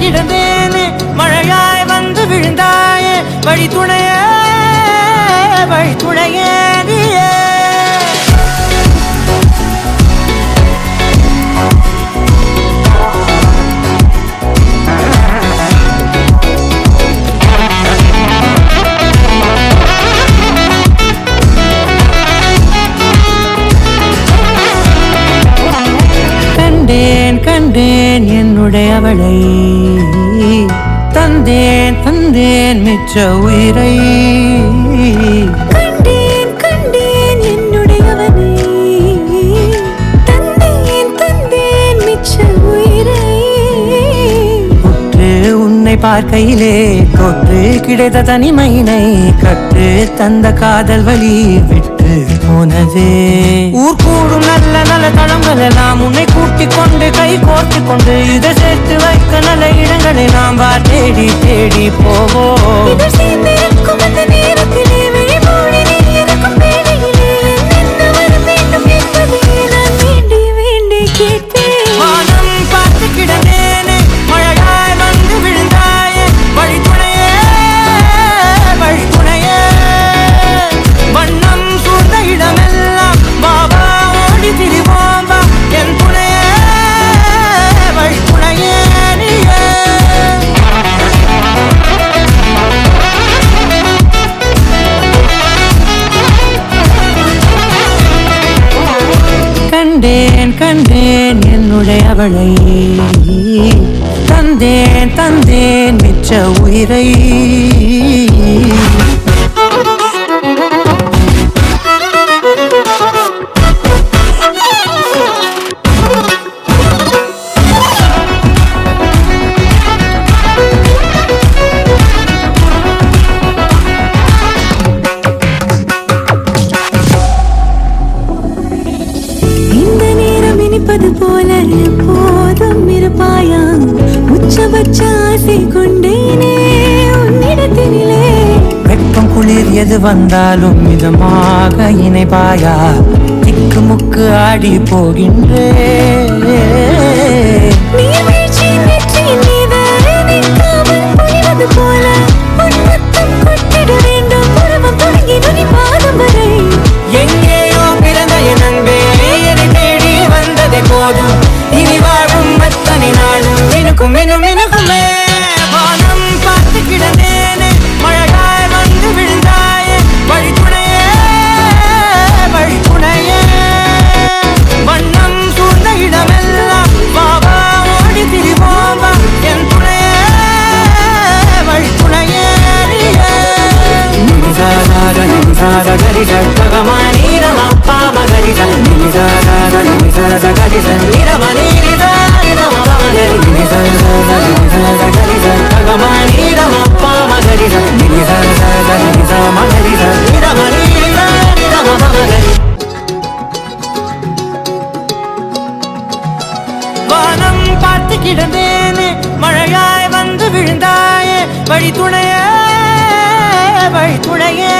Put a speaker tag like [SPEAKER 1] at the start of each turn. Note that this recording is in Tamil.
[SPEAKER 1] கிடந்தேனே மழையாய் வந்து விழுந்தாயே வழி துணையே வழி துணையே நீயே கண்டேன் என்னுடைய அவளை தந்தேன் தந்தேன் மிச்ச உயிரை
[SPEAKER 2] கண்டேன் என்னுடையவனை தந்தேன் தந்தேன் மிச்ச உயிரை
[SPEAKER 1] உற்று உன்னை பார்க்கையிலே தொற்று கிடைத்த தனிமையினை கற்று தந்த காதல் வழி விட்டு போனதே ஊர் கூடும் நல்ல நல்ல தளங்கள் எல்லாம் உன்னை கூட்டிக் கொண்டு கை கோர்த்து கொண்டு இதை சேர்த்து வைக்க நல்ல இடங்களை நாம் தேடி தேடி போவோம் வானம் பார்த்து கிடந்தேனே மழையாய் வந்து விழுந்தாயே வழி துணையே வழி துணையே வண்ணம் சூழ்ந்த இடமெல்லாம் பாபா ஓடி திரிவோம் வா என் துணையே வழி துணையே நீயே கண்டேன் என்னுடைய அவளை தந்தேன் தந்தேன் மிச்ச உயிரை
[SPEAKER 2] போல எப்போதும் இருப்பாயா உச்சபட்ச ஆசை கொண்டேனே உன்னிடத்தினிலே
[SPEAKER 1] வெப்பம் குளிர் எது வந்தாலும் மிதமாக இணைப்பாயா திக்கு முக்கு ஆடி போகின்றே
[SPEAKER 2] நீர்வீழ்ச்சியின் நெற்றியின் மீது நிற்காமல் பொழிவது போல உன்முத்தம் கொட்டிட வேண்டும் பருவம் தொடங்கி நுனி பாதம் வரை
[SPEAKER 1] எங்கேயோ பிறந்த என் அன்பே என்னை தேடி வந்ததே போதும் இனி வாழும் அத்தனை நாளும் எனக்கும் எனக்குமே வானம் பார்த்து கிடந்தேனே மழையாய் வந்து விழுந்தாயே வழி துணையே வழி துணையே வண்ணம் சூழ்ந்த இடமெல்லாம் பாபா ஓடி திரிவோம் வா என் துணையே வழி துணையே வானம் பார்த்து கிடந்தேனே மழையாய் வந்து விழுந்தாயே வழி துணையே வழி துணையே